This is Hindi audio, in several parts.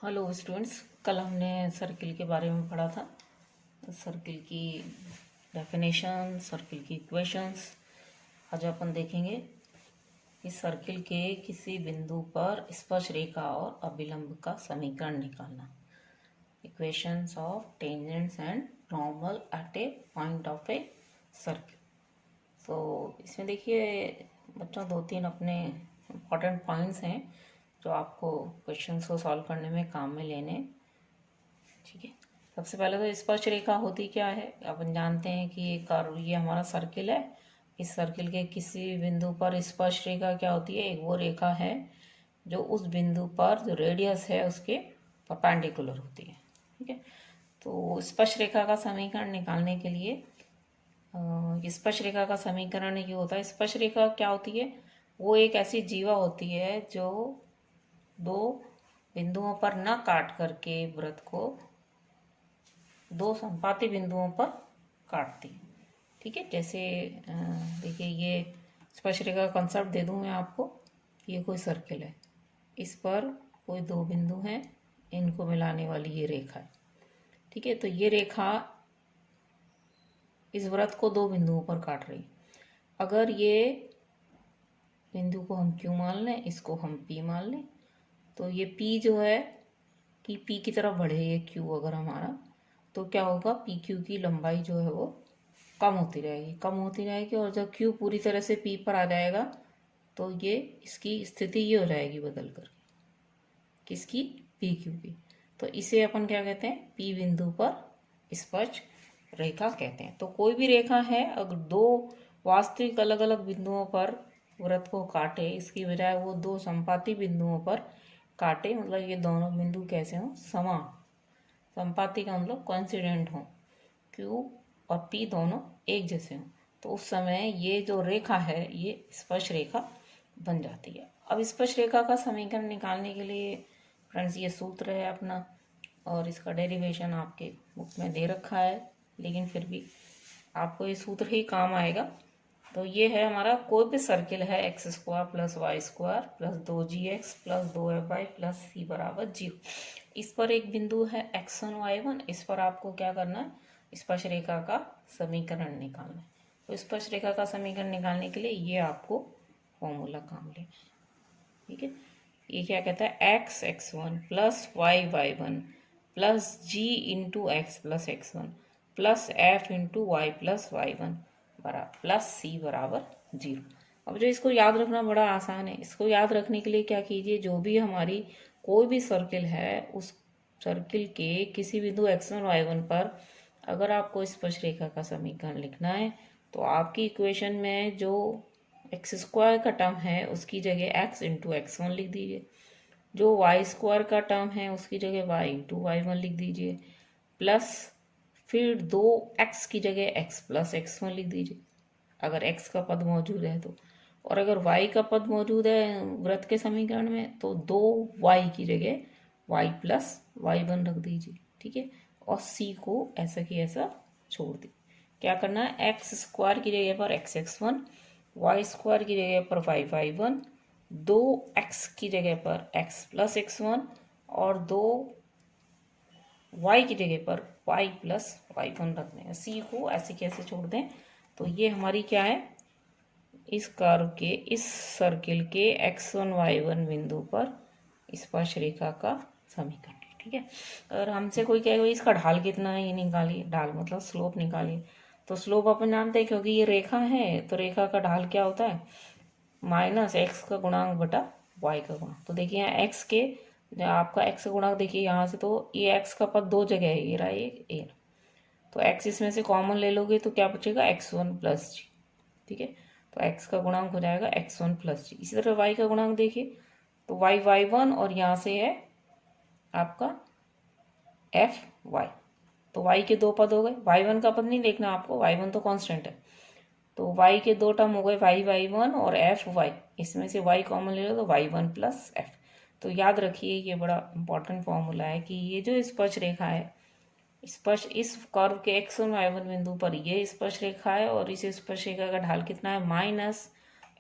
हेलो स्टूडेंट्स, कल हमने सर्किल के बारे में पढ़ा था। सर्किल की डेफिनेशन, सर्किल की इक्वेशंस। आज अपन देखेंगे कि सर्किल के किसी बिंदु पर स्पर्शरेखा और अभिलंब का समीकरण निकालना। Equations of tangents and normal at A point of a circle. तो इसमें देखिए बच्चों, दो तीन अपने इम्पॉर्टेंट पॉइंट्स हैं जो आपको क्वेश्चंस को सॉल्व करने में काम में लेने। ठीक है, सबसे पहले तो स्पर्श रेखा होती क्या है। अपन जानते हैं कि ये हमारा सर्किल है। इस सर्किल के किसी बिंदु पर स्पर्श रेखा क्या होती है, एक वो रेखा है जो उस बिंदु पर जो रेडियस है उसके परपेंडिकुलर होती है। ठीक है, तो स्पर्श रेखा का समीकरण निकालने के लिए स्पर्श रेखा का समीकरण ये होता है। स्पर्श रेखा क्या होती है, वो एक ऐसी जीवा होती है जो दो बिंदुओं पर न काट करके वृत्त को दो संपाती बिंदुओं पर काटती है। ठीक है, जैसे देखिए ये स्पर्श रेखा का कंसेप्ट दे दूं मैं आपको। ये कोई सर्किल है, इस पर कोई दो बिंदु हैं, इनको मिलाने वाली ये रेखा है। ठीक है, तो ये रेखा इस वृत्त को दो बिंदुओं पर काट रही। अगर ये बिंदु को हम Q मान लें, इसको हम P मान लें, तो ये P जो है कि P की तरफ बढ़े ये Q अगर हमारा, तो क्या होगा, पी क्यू की लंबाई जो है वो कम होती रहेगी और जब Q पूरी तरह से P पर आ जाएगा तो ये इसकी स्थिति ये हो जाएगी बदल कर, किसकी, पी क्यू की। तो इसे अपन क्या कहते हैं, P बिंदु पर स्पर्श रेखा कहते हैं। तो कोई भी रेखा है अगर दो वास्तविक अलग अलग बिंदुओं पर वृत्त को काटे, इसकी बजाय वो दो संपाती बिंदुओं पर काटे, मतलब ये दोनों बिंदु कैसे हों, समान। संपाती का मतलब कोइंसिडेंट हो, Q और P दोनों एक जैसे हों, तो उस समय ये जो रेखा है ये स्पर्श रेखा बन जाती है। अब स्पर्श रेखा का समीकरण निकालने के लिए फ्रेंड्स ये सूत्र है अपना, और इसका डेरिवेशन आपके बुक में दे रखा है, लेकिन फिर भी आपको ये सूत्र ही काम आएगा। तो ये है हमारा कोई भी सर्किल है, X square plus Y square plus 2gx plus 2fy plus c बराबर 0। इस पर एक बिंदु है x1 y1, इस पर आपको क्या करना है, स्पर्श रेखा का समीकरण निकालना है। तो स्पर्श रेखा का समीकरण निकालने के लिए ये आपको फॉर्मूला काम लेना है। ठीक है, ये क्या कहता है, x x1 plus y y1 plus g into X plus x1 plus f into Y plus y1 बराबर प्लस c बराबर 0। अब जो इसको याद रखना बड़ा आसान है। इसको याद रखने के लिए क्या कीजिए, जो भी हमारी कोई भी सर्किल है उस सर्किल के किसी बिंदु x1 y1 पर अगर आपको स्पर्श रेखा का समीकरण लिखना है तो आपकी इक्वेशन में जो एक्स स्क्वायर का टर्म है उसकी जगह x इंटू x1 लिख दीजिए, जो वाई स्क्वायर का टर्म है उसकी जगह y इंटू y1 लिख दीजिए, प्लस फिर 2x की जगह x प्लस x1 लिख दीजिए अगर x का पद मौजूद है तो, और अगर y का पद मौजूद है वृत्त के समीकरण में तो 2y की जगह y प्लस y1 रख दीजिए। ठीक है, और c को ऐसा की ऐसा छोड़ दी। क्या करना है, एक्स स्क्वायर की जगह पर एक्स x1, वाई स्क्वायर की जगह पर वाई y1, 2x की जगह पर x प्लस x1 और 2y की जगह पर y प्लस y1 रख दें। c को ऐसे कैसे छोड़ दें, तो ये हमारी क्या है, इस कर्व के, इस सर्किल के x1 y1 बिंदु पर स्पर्श रेखा का समीकरण। ठीक है, अगर हमसे कोई कहेगा इसका ढाल कितना है, ये निकालिए, ढाल मतलब स्लोप निकालिए। तो स्लोप अपन जानते हैं, क्योंकि ये रेखा है तो रेखा का ढाल क्या होता है, माइनस एक्स का गुणांक बटा वाई का गुणांक। तो देखिए यहाँ एक्स के, आपका एक्स का गुणांक देखिए यहाँ से, तो ये एक्स का पद दो जगह है, ये रहा एक ए, तो एक्स इसमें से कॉमन ले लोगे तो क्या बचेगा, x1 प्लस जी। ठीक है, तो x का गुणांक हो जाएगा x1 प्लस जी। इसी तरह y का गुणांक देखिए, तो y y1 और यहाँ से है आपका f y, तो y के दो पद हो गए। y1 का पद नहीं देखना आपको, y1 तो कांस्टेंट है, तो y के दो टर्म हो गए, y y1 और f y, इसमें से y कॉमन ले लो तो y1 प्लस f। तो याद रखिए ये बड़ा इंपॉर्टेंट फॉर्मूला है कि ये जो स्पर्श रेखा है, स्पर्श इस कर्व के x1 y1 बिंदु पर ये स्पर्श रेखा है और इस स्पर्श रेखा का ढाल कितना है, माइनस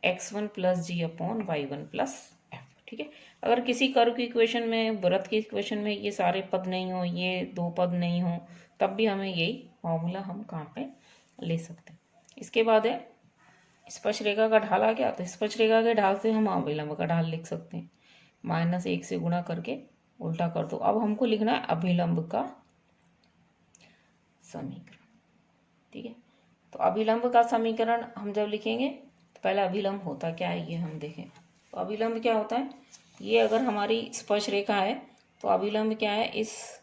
x1 प्लस जी अपॉन y1 प्लस f। ठीक है। ठीक है। अगर किसी कर्व की इक्वेशन में, वृत्त की इक्वेशन में ये सारे पद नहीं हो, ये दो पद नहीं हो, तब भी हमें यही फॉर्मूला हम काम पे ले सकते हैं। इसके बाद है स्पर्शरेखा का ढाल आ गया, तो स्पर्शरेखा के ढाल से हम अभिलंब का ढाल लिख सकते हैं। -1 से गुणा करके उल्टा कर दो। अब हमको लिखना है अभिलंब का समीकरण, ठीक है। तो अभिलंब का समीकरण हम जब लिखेंगे तो पहले अभिलंब होता क्या है ये हम देखें। तो अभिलंब क्या होता है, ये अगर हमारी स्पर्शरेखा है तो अभिलंब क्या है, इस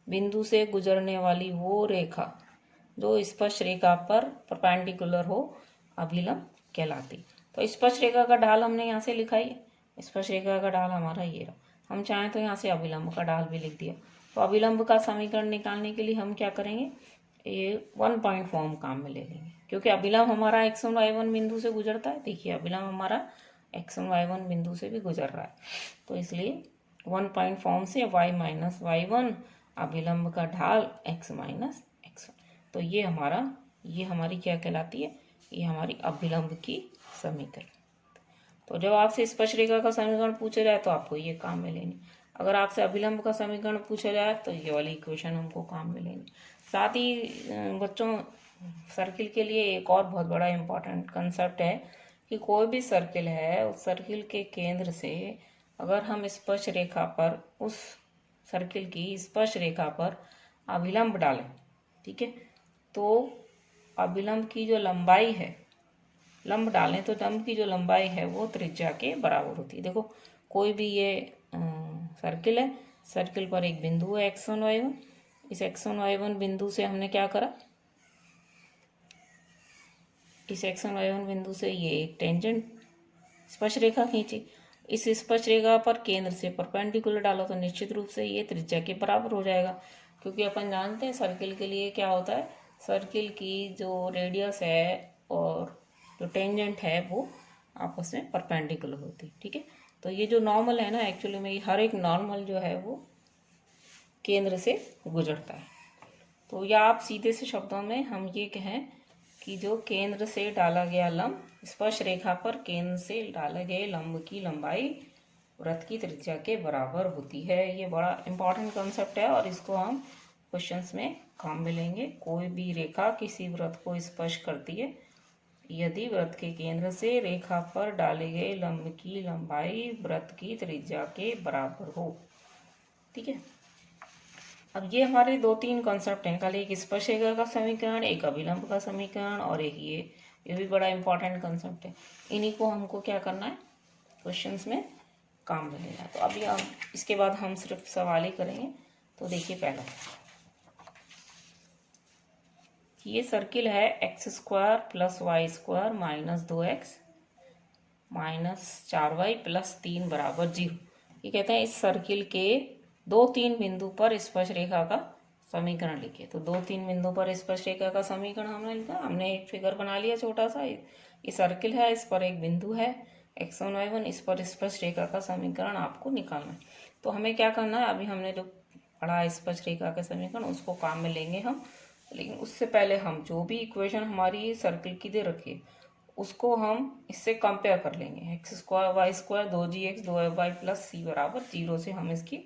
बिंदु से गुजरने वाली वो रेखा जो स्पर्शरेखा पर परपेंडिकुलर हो, अभिलंब कहलाती। तो स्पर्शरेखा का ढाल हमने यहाँ से लिखा ही, स्पर्शरेखा का ढाल हमारा ये रहा। हम चाहें तो यहाँ से अभिलंब का ढाल भी लिख दिया। तो अभिलंब का समीकरण निकालने के लिए हम क्या करेंगे, ये 1 पॉइंट फॉर्म काम में ले लेंगे, क्योंकि अभिलंब हमारा x1 y1 बिंदु से गुजरता है। देखिए अभिलंब हमारा x1 y1 बिंदु से भी गुजर रहा है, तो इसलिए 1 पॉइंट फॉर्म से y माइनस y1 अभिलंब का ढाल x माइनस x1। तो ये हमारी क्या कहलाती है, ये हमारी अभिलंब की समीकरण। तो जब आपसे स्पर्शरेखा का समीकरण पूछा जाए तो आपको ये काम में लेनी, अगर आपसे अभिलंब का समीकरण पूछा जाए तो ये वाली इक्वेशन हमको काम में लेनी। साथ ही बच्चों, सर्किल के लिए एक और बहुत बड़ा इम्पोर्टेंट कंसेप्ट है कि कोई भी सर्किल है, उस सर्किल के केंद्र से अगर हम स्पर्श रेखा पर, उस सर्किल की स्पर्श रेखा पर अभिलंब डालें, ठीक है, तो अभिलंब की जो लंबाई है, लंब डालें तो लंब की जो लंबाई है वो त्रिज्या के बराबर होती है। देखो कोई भी ये सर्किल है, सर्किल पर एक बिंदु है x1 y1, इस x1 y1 बिंदु से हमने क्या करा, इस x1 y1 बिंदु से ये एक टेंजेंट स्पर्श रेखा खींची, इस स्पर्श रेखा पर केंद्र से परपेंडिकुलर डालो तो निश्चित रूप से ये त्रिज्या के बराबर हो जाएगा, क्योंकि अपन जानते हैं सर्किल के लिए क्या होता है, सर्किल की जो रेडियस है और जो टेंजेंट है वो आपस में परपेंडिकुलर होती है, ठीक है। तो ये जो नॉर्मल है ना, एक्चुअली में हर एक नॉर्मल जो है वो केंद्र से गुजरता है। तो या आप सीधे से शब्दों में हम ये कहें कि जो केंद्र से डाला गया लंब, स्पर्श रेखा पर केंद्र से डाले गए लंब की लंबाई वृत्त की त्रिज्या के बराबर होती है। ये बड़ा इंपॉर्टेंट कॉन्सेप्ट है और इसको हम क्वेश्चंस में काम में लेंगे। कोई भी रेखा किसी वृत्त को स्पर्श करती है यदि वृत्त के केंद्र से रेखा पर डाले गए लंब की लंबाई वृत्त की त्रिज्या के बराबर हो, ठीक है। अब ये हमारे 2-3 कॉन्सेप्ट हैं, कल एक स्पर्शरेखा का समीकरण, एक अभिलंब का समीकरण और एक ये भी बड़ा इंपॉर्टेंट कॉन्सेप्ट है। इन्हीं को हमको क्या करना है, क्वेश्चंस में काम में लेना है। तो अभी हम इसके बाद हम सिर्फ सवाल ही करेंगे। तो देखिए पहला, ये सर्किल है x² + y² - 2x - 4y + 3 = 0। ये कहते हैं इस सर्किल के 2-3 बिंदु पर स्पर्श रेखा का समीकरण लिखिए। तो 2-3 बिंदु पर स्पर्श रेखा का समीकरण हमने लिखा, हमने एक फिगर बना लिया छोटा सा। ये सर्किल है, इस पर एक बिंदु है x1 y1, इस पर स्पर्श रेखा का समीकरण आपको निकालना है। तो हमें क्या करना है, अभी हमने जो पढ़ा स्पर्श रेखा का समीकरण उसको काम में लेंगे हम, लेकिन उससे पहले हम जो भी इक्वेशन हमारी सर्किल की दे रखी उसको हम इससे कंपेयर कर लेंगे। x² y² 2gx 2fy + c = 0 से हम इसकी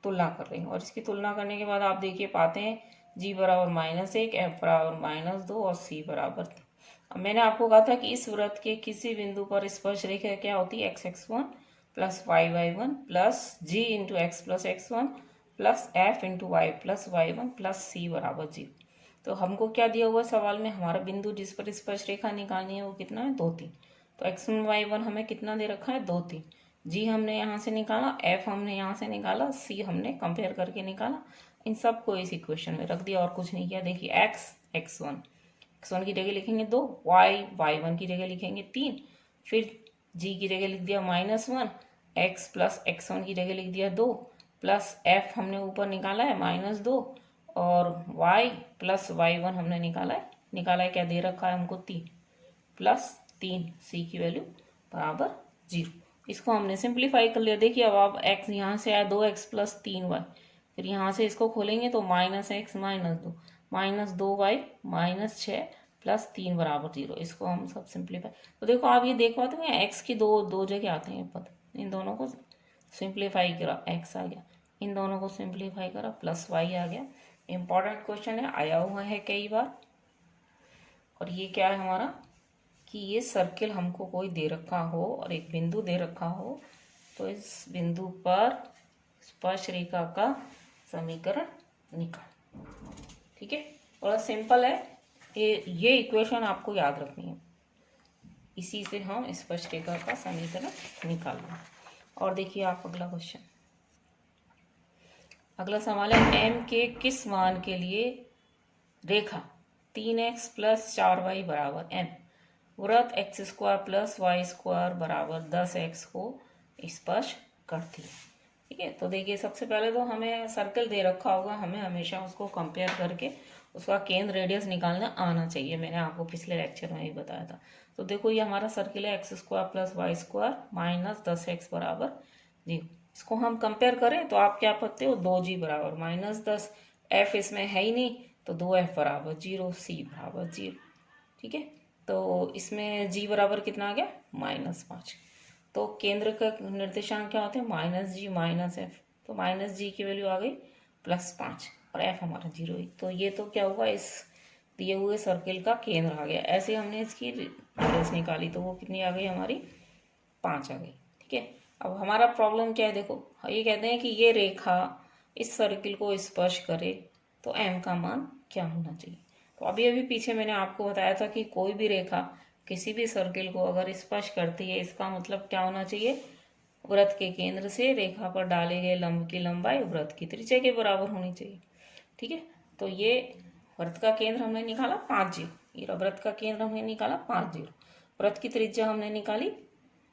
तुलना कर लेंगे। और इसकी तुलना करने के बाद आप देखिए पाते हैं g = -1, f = -2 और c = 3। अब मैंने आपको कहा था कि इस वृत्त के किसी बिंदु पर स्पर्श रेखा क्या होती है, x(x1) + y(y1) + g × x + x1 + f × y + y1 + c = 0। तो हमको क्या दिया हुआ सवाल में, हमारा बिंदु जिस पर स्पर्श रेखा निकालनी है वो कितना है, 2-3। तो x1 y1 हमें कितना दे रखा है, 2-3। जी हमने यहाँ से निकाला, f हमने यहाँ से निकाला, c हमने कंपेयर करके निकाला। इन सब को इस इक्वेशन में रख दिया और कुछ नहीं किया। देखिए x1 की जगह लिखेंगे 2, y1 की जगह लिखेंगे 3, फिर g की जगह लिख दिया -1, x + x1 की जगह लिख दिया 2, प्लस f हमने ऊपर निकाला है -2 और y + y1 हमने निकाला है क्या दे रखा है हमको 3 + 3, c की वैल्यू बराबर 0। इसको हमने सिंप्लीफाई कर लिया। देखिए अब आप x यहाँ से आया 2x + 3y, फिर यहाँ से इसको खोलेंगे तो -x - 2 -2y - 6 + 3 = 0। इसको हम सब सिंप्लीफाई, तो देखो आप ये देख पाते हैं x की दो जगह आते हैं पद, इन दोनों को सिंप्लीफाई करा, x आ गया, इन दोनों को सिंप्लीफाई करा प्लस y आ गया। इंपॉर्टेंट क्वेश्चन है, आया हुआ है कई बार। और ये क्या है हमारा कि ये सर्किल हमको कोई दे रखा हो और एक बिंदु दे रखा हो, तो इस बिंदु पर स्पर्श रेखा का समीकरण निकाल। ठीक है, बड़ा सिंपल है ये इक्वेशन आपको याद रखनी है, इसी से हम स्पर्श रेखा का समीकरण निकाल लें। और देखिए आप अगला क्वेश्चन, अगला सवाल है m के किस मान के लिए रेखा 3x प्लस 4y बराबर m वृत्त x² प्लस y² बराबर 10x को स्पर्श करती है। ठीक है, तो देखिए सबसे पहले तो हमें सर्कल दे रखा होगा, हमें हमेशा उसको कंपेयर करके उसका केंद्र रेडियस निकालना आना चाहिए। मैंने आपको पिछले लेक्चर में ही बताया था। तो देखो ये हमारा सर्किल है x² plus y² minus 10x बराबर 0। इसको हम कंपेयर करें तो आप क्या पाते हो, 2g बराबर -10, f इसमें है ही नहीं तो 2f बराबर 0, c बराबर 0। ठीक है, तो इसमें g बराबर कितना आ गया, -5। तो केंद्र का निर्देशांक क्या होते हैं, -g -f, तो -g की वैल्यू आ गई +5 और f हमारा 0 है। तो ये तो क्या हुआ, इस दिए हुए सर्किल का केंद्र आ गया। ऐसे हमने इसकी रेडियस निकाली तो वो कितनी आ गई हमारी, 5 आ गई। ठीक है, अब हमारा प्रॉब्लम क्या है, देखो ये कहते हैं कि ये रेखा इस सर्किल को स्पर्श करे तो m का मान क्या होना चाहिए। तो अभी अभी पीछे मैंने आपको बताया था कि कोई भी रेखा किसी भी सर्किल को अगर स्पर्श करती है, इसका मतलब क्या होना चाहिए, वृत्त के केंद्र से रेखा पर डाले गए लंब की लंबाई वृत्त की त्रिज्या के बराबर होनी चाहिए। ठीक है, तो ये वृत्त का केंद्र हमने निकाला 5 0, ये वृत्त का केंद्र हमने निकाला 5 0, वृत्त की त्रिज्या हमने निकाली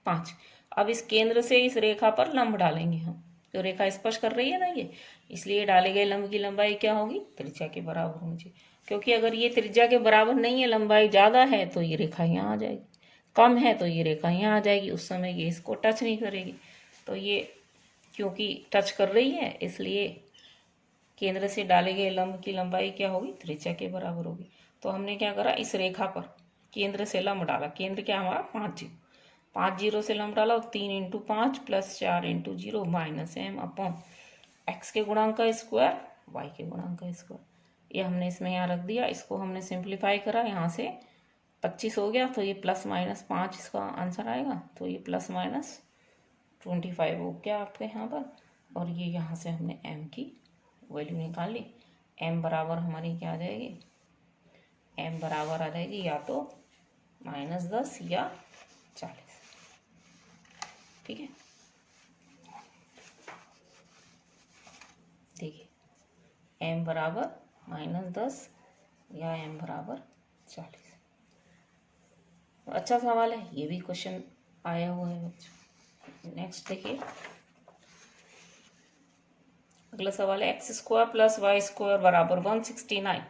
5। अब इस केंद्र से इस रेखा पर लंब डालेंगे हम, जो रेखा स्पर्श कर रही है ना ये, इसलिए डाले गए लंब की लंबाई क्या होगी, त्रिज्या के बराबर होनी चाहिए। क्योंकि अगर ये त्रिज्या के बराबर नहीं है, लंबाई ज़्यादा है तो ये रेखा यहाँ आ जाएगी, कम है तो ये रेखा यहाँ आ जाएगी, उस समय ये इसको टच नहीं करेगी। तो ये क्योंकि टच कर रही है इसलिए केंद्र से डाले गए लंब की लंबाई क्या होगी, त्रिज्या के बराबर होगी। तो हमने क्या करा, इस रेखा पर केंद्र से लंब डाला, केंद्र क्या हमारा 5 0, 5 0 से लंब डाला 3 × 5 plus 4 × 0 minus m upon x के गुणांक का स्क्वायर y के गुणांक का स्क्वायर। ये हमने इसमें यहाँ रख दिया, इसको हमने सिंप्लीफाई करा, यहाँ से 25 हो गया तो ये +-5 इसका आंसर आएगा। तो ये +-25 हो गया आपके यहाँ पर, और ये यहाँ से हमने m की वैल्यू निकाल ली। m बराबर हमारी क्या आ जाएगी, m बराबर आ जाएगी या तो -10 या 40। ठीक है, देखिए m बराबर -10 या m बराबर 40। अच्छा सवाल है, ये भी क्वेश्चन आया हुआ है बच्चों। नेक्स्ट देखिए, अगला सवाल है x² प्लस y² बराबर 169।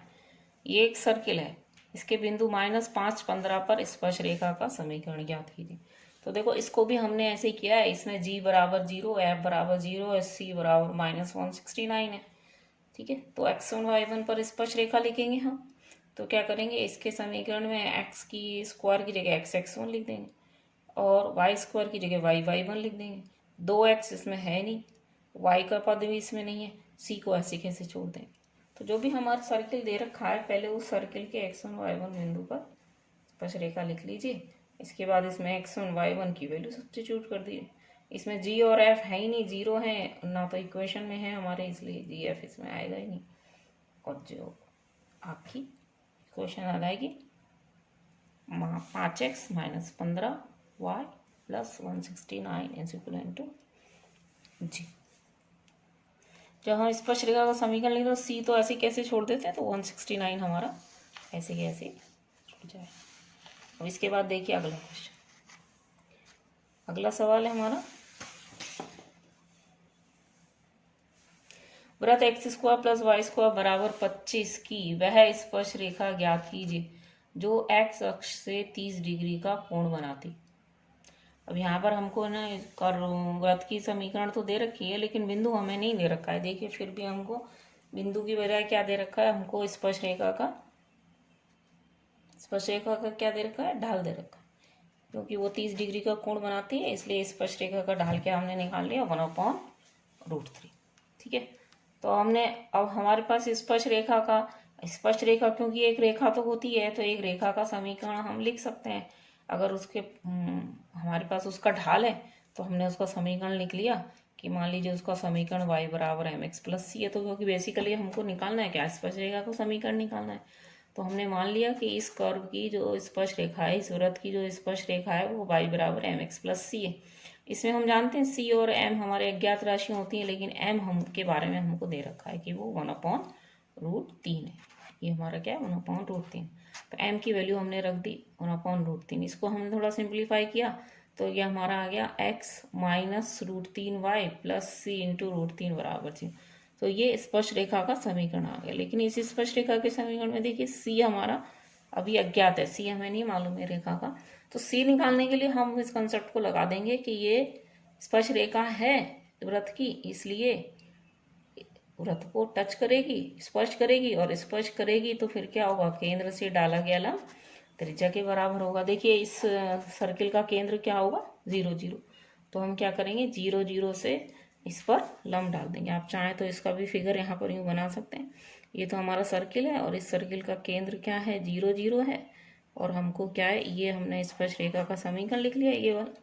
ये एक सर्किल है, इसके बिंदु -5 15 पर स्पर्श रेखा का समीकरण ज्ञात कीजिए। तो देखो इसको भी हमने ऐसे ही किया है, इसमें g बराबर 0, f बराबर 0, c बराबर -169 है। ठीक है, तो x1 y1 पर स्पर्श रेखा लिखेंगे हम। तो क्या करेंगे, इसके समीकरण में x की स्क्वायर की जगह x1 लिख देंगे और y² की जगह y1 लिख देंगे। 2x इसमें है नहीं, y का पद भी इसमें नहीं है, c को ऐसे कैसे छोड़ देंगे। तो जो भी हमारा सर्किल दे रखा है, पहले उस सर्किल के x1 y1 बिंदु पर स्पर्श रेखा लिख लीजिए। इसके बाद इसमें x1 y1 की वैल्यू सब्स्टिट्यूट कर दीजिए। इसमें g और f है ही नहीं, 0 है ना, तो इक्वेशन में है हमारे, इसलिए g f इसमें आएगा ही नहीं। और जो आपकी इक्वेशन आ जाएगी 5x - 15y plus 169 is equal to g। जब हम स्पर्श रेखा का समीकरण लिखते हैं तो c तो ऐसे कैसे छोड़ देते हैं, तो 169 हमारा ऐसे के ऐसे छूट जाए। अब इसके बाद देखिए अगला क्वेश्चन, अगला सवाल है हमारा, वृत्त x² प्लस y² बराबर 25 की वह स्पर्श रेखा ज्ञात कीजिए जो x अक्ष से 30 डिग्री का कोण बनाती। अब यहाँ पर हमको ना वृत्त की समीकरण तो दे रखी है, लेकिन बिंदु हमें नहीं दे रखा है। देखिए फिर भी हमको बिंदु की बजाय क्या दे रखा है, हमको स्पर्श रेखा का क्या दे रखा है, ढाल दे रखा है। क्योंकि वो 30 डिग्री का कोण बनाती है, इसलिए स्पर्श रेखा का ढाल क्या हमने निकाल लिया 1/√3। ठीक है, तो हमने अब हमारे पास स्पर्श रेखा क्योंकि एक रेखा तो होती है, तो एक रेखा का समीकरण हम लिख सकते हैं। अगर उसके हमारे पास उसका ढाल है तो हमने उसका समीकरण लिख लिया कि मान लीजिए उसका समीकरण y बराबर mx प्लस सी है। तो क्योंकि बेसिकली हमको निकालना है क्या, स्पर्श रेखा का समीकरण निकालना है, तो हमने मान लिया कि इस कर्व की जो स्पर्श रेखा है, इस वृत्त की जो स्पर्श रेखा है वो y बराबर mx प्लस सी है। इसमें हम जानते हैं c और m हमारे अज्ञात राशियाँ होती हैं, लेकिन m हम के बारे में हमको दे रखा है कि वो 1/√3 है। ये हमारा क्या है 1/√3। तो m की वैल्यू हमने रख दी 1/√3। इसको हमने थोड़ा सिंप्लीफाई किया तो ये हमारा आ गया x माइनस √3y प्लस सी इंटू √3 बराबर 0। तो ये स्पर्श रेखा का समीकरण आ गया। लेकिन इस स्पर्श रेखा के समीकरण में देखिए c हमारा अभी अज्ञात है, c हमें नहीं मालूम है रेखा का। तो c निकालने के लिए हम इस कंसेप्ट को लगा देंगे कि ये स्पर्श रेखा है वृत्त की, इसलिए वृत्त को टच करेगी, स्पर्श करेगी, और स्पर्श करेगी तो फिर क्या होगा, केंद्र से डाला गया लंब त्रिज्या के बराबर होगा। देखिए इस सर्किल का केंद्र क्या होगा 0 0। तो हम क्या करेंगे 0 0 से इस पर लंब डाल देंगे। आप चाहें तो इसका भी फिगर यहाँ पर यूँ बना सकते हैं। ये तो हमारा सर्किल है और इस सर्किल का केंद्र क्या है 0 0 है, और हमको क्या है, ये हमने स्पर्श रेखा का समीकरण लिख लिया ये वाला।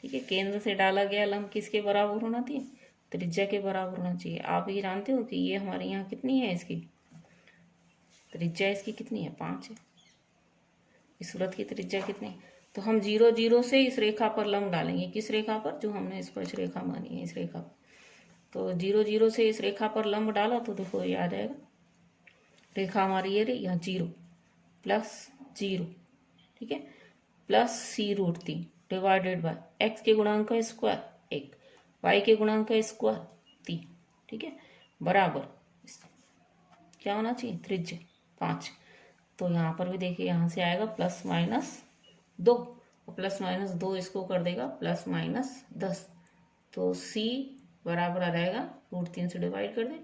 ठीक है, केंद्र से डाला गया लंब किसके बराबर होना चाहिए, त्रिज्या के बराबर होना चाहिए। आप ये जानते हो कि ये हमारे यहाँ कितनी है, इसकी त्रिज्या इसकी कितनी है 5 है। इस वृत्त की त्रिज्या कितनी, तो हम 0 0 से इस रेखा पर लंब डालेंगे। किस रेखा पर, जो हमने स्पर्श रेखा मानी है इस रेखा पर। तो 0 0 से इस रेखा पर लंब डाला तो देखो ये आ जाएगा, रेखा हमारी ये रही, यहाँ 0 प्लस 0, ठीक है, plus c√3 divided by x के गुणांक का स्क्वायर 1, y के गुणांक का स्क्वायर 3, ठीक है, बराबर क्या होना चाहिए त्रिज्या 5। तो यहाँ पर भी देखिए यहाँ से आएगा +-2, और +-2 इसको कर देगा +-10। तो c बराबर आ जाएगा √3 से डिवाइड कर दे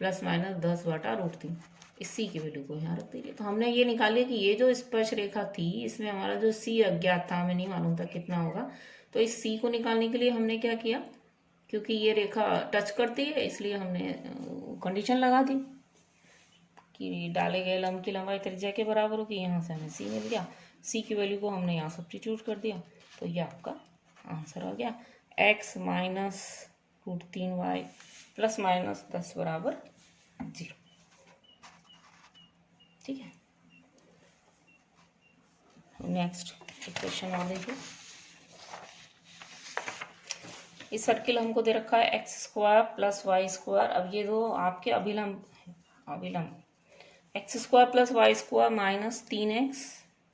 +-10/√3। इस c की वैल्यू को यहाँ रख दीजिए। तो हमने ये निकाली कि ये जो स्पर्श रेखा थी इसमें हमारा जो c अज्ञात था, हमें नहीं मालूम था कितना होगा। तो इस c को निकालने के लिए हमने क्या किया, क्योंकि ये रेखा टच करती है इसलिए हमने कंडीशन लगा दी कि डाले गए लंब की लंबाई त्रिज्या के बराबर होगी। यहाँ से हमें c मिल गया, c की वैल्यू को हमने यहाँ सब्स्टिट्यूट कर दिया, तो ये आपका आंसर आ गया x माइनस √3y +-10 बराबर 0। ठीक है, नेक्स्ट एक क्वेश्चन और देखिए। इस सर्किल हमको दे रखा है x² + y²। अब ये दो आपके अभिलंब x² + y² minus 3x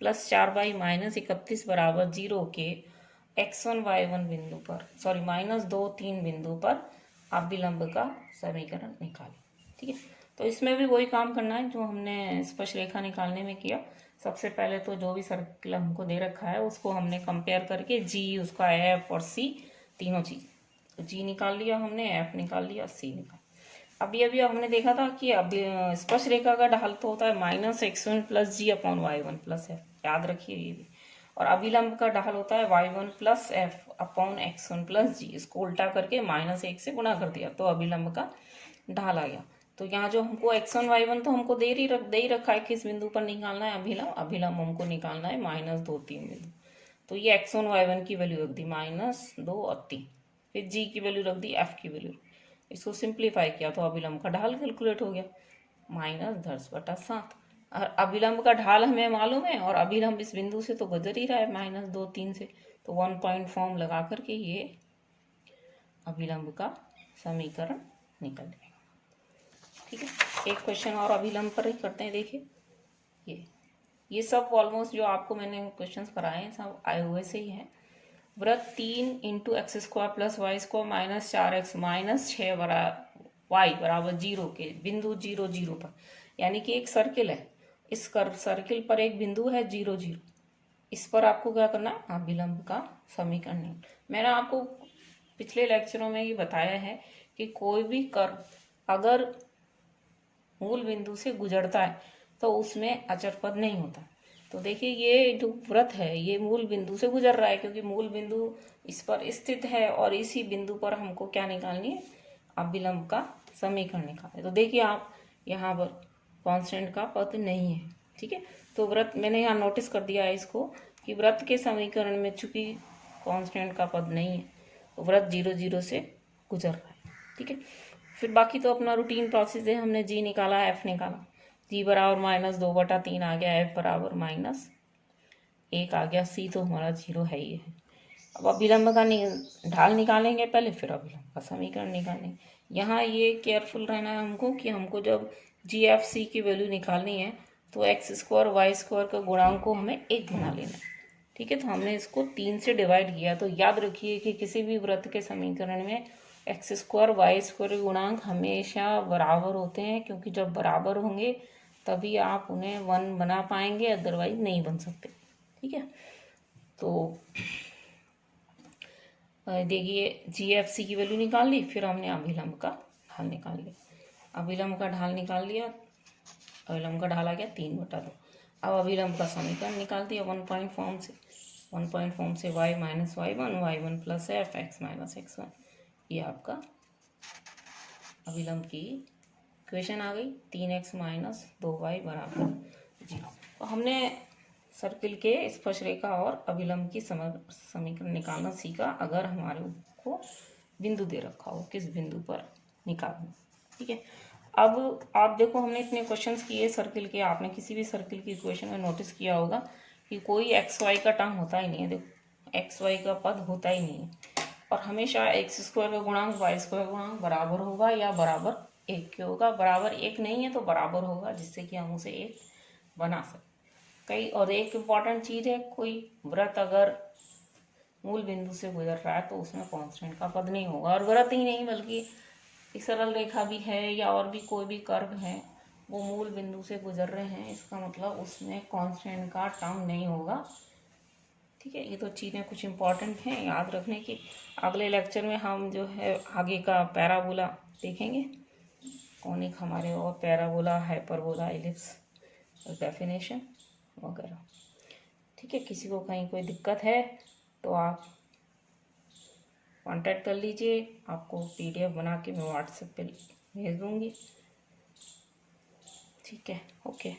+ 4y minus 31 बराबर 0 के x1 y1 बिंदु पर -2 3 बिंदु पर अभिलंब का समीकरण निकालें। ठीक है, तो इसमें भी वही काम करना है जो हमने स्पर्श रेखा निकालने में किया। सबसे पहले तो जो भी सर्किल हमको दे रखा है उसको हमने कंपेयर करके g, उसका f और c तीनों चीज, तो g निकाल लिया हमने, f निकाल लिया, c निकाल। अभी हमने देखा था कि अभी स्पर्श रेखा का ढाल तो होता है -x1 + g/y1 + f, याद रखिए ये भी। और अभिलंब का ढाल होता है y1 + f/x1 + g। इसको उल्टा करके -1 से गुणा कर दिया तो अभिलंब का ढाल आ गया। तो यहाँ जो हमको x1 y1 तो हमको दे ही रखा है, किस बिंदु पर निकालना है अभिलंब हमको निकालना है -2 3 बिंदु। तो ये x1 y1 की वैल्यू रख दी -2 और 3, फिर g की वैल्यू रख दी, f की वैल्यू, इसको सिंप्लीफाई किया तो अभिलंब का ढाल कैलकुलेट हो गया -10/7। और अभिलंब का ढाल हमें मालूम है और अभिलंब इस बिंदु से तो गुजर ही रहा है -2 3 से, तो 1 पॉइंट फॉर्म लगा करके ये अभिलंब का समीकरण निकल जाएगा। ठीक है, एक क्वेश्चन और अभिलंब पर ही करते हैं। देखिए ये सब ऑलमोस्ट जो आपको मैंने क्वेश्चंस कराए हैं सब आए हुए से ही है। वृत्त 3 × x² + y² minus 4x minus 6 y बराबर 0 के बिंदु 0 0 पर, यानी कि एक सर्किल है, इस सर्किल पर एक बिंदु है 0 0, इस पर आपको क्या करना है अभिलंब का समीकरण। मैंने आपको पिछले लेक्चरों में ये बताया है कि कोई भी कर्व अगर मूल बिंदु से गुजरता है तो उसमें अचर पद नहीं होता। तो देखिए ये जो वृत्त है ये मूल बिंदु से गुजर रहा है, क्योंकि मूल बिंदु इस पर स्थित है और इसी बिंदु पर हमको क्या निकालनी है, अभिलंब का समीकरण निकालना। तो देखिए आप यहाँ पर कांस्टेंट का पद नहीं है, ठीक है। तो वृत्त मैंने यहाँ नोटिस कर दिया है इसको कि वृत्त के समीकरण में चूंकि कांस्टेंट का पद नहीं है तो वृत्त 0 0 से गुजर रहा है, ठीक है। फिर बाकी तो अपना रूटीन प्रोसेस है, हमने जी निकाला, एफ निकाला, जी बराबर -2/3 आ गया, एफ बराबर -1 आ गया, सी तो हमारा 0 है ही है। अब अभिलंब का ढाल निकालेंगे पहले, फिर अभिलंब का समीकरण निकालेंगे। यहाँ ये केयरफुल रहना है हमको कि हमको जब जी एफ सी की वैल्यू निकालनी है तो x² y² का गुणांक को हमें 1 बना लेना है, ठीक है। तो हमने इसको 3 से डिवाइड किया। तो याद रखिए कि किसी भी वृत्त के समीकरण में x² y² के गुणांक हमेशा बराबर होते हैं, क्योंकि जब बराबर होंगे तभी आप उन्हें 1 बना पाएंगे, अदरवाइज नहीं बन सकते, ठीक है। तो देखिए GFC की वैल्यू निकाल ली, फिर हमने अभिलंब का ढाल निकाल लिया। अभिलंब का ढाल निकाल लिया, अभिलंब का ढाल आ गया 3/2। अब अभिलंब का समीकरण निकाल दिया 1 पॉइंट फॉर्म से, 1 पॉइंट फॉर्म से y - y1 y1 + f x - x1, ये आपका अभिलंब की इक्वेशन आ गई। 3x - 2y = 0। तो हमने सर्किल के स्पर्शरेखा और अभिलंब की समीकरण निकालना सीखा, अगर हमारे को बिंदु दे रखा हो किस बिंदु पर निकालना, ठीक है। अब आप देखो हमने इतने क्वेश्चंस किए सर्किल के, आपने किसी भी सर्किल की इक्वेशन में नोटिस किया होगा कि कोई XY का टर्म होता ही नहीं है। देखो XY का पद होता ही नहीं है, और हमेशा x² का गुणांक y² का गुणांक बराबर होगा या बराबर 1 के होगा। बराबर 1 नहीं है तो बराबर होगा, जिससे कि हम उसे 1 बना सकते कई। और एक इम्पॉर्टेंट चीज़ है, कोई वृत्त अगर मूल बिंदु से गुजर रहा है तो उसमें कांस्टेंट का पद नहीं होगा। और वृत्त ही नहीं बल्कि सरल रेखा भी है या और भी कोई भी कर्व है, वो मूल बिंदु से गुजर रहे हैं, इसका मतलब उसमें कांस्टेंट का टर्म नहीं होगा, ठीक है। ये तो चीज़ें कुछ इम्पॉर्टेंट हैं याद रखने की। अगले लेक्चर में हम जो है आगे का पैराबोला देखेंगे, कॉनिक हमारे, और पैराबोला, हाइपरबोला, एलिप्स डेफिनेशन वगैरह, ठीक है। किसी को कहीं कोई दिक्कत है तो आप कांटेक्ट कर लीजिए, आपको PDF बना के मैं WhatsApp पे भेज दूँगी, ठीक है। ओके।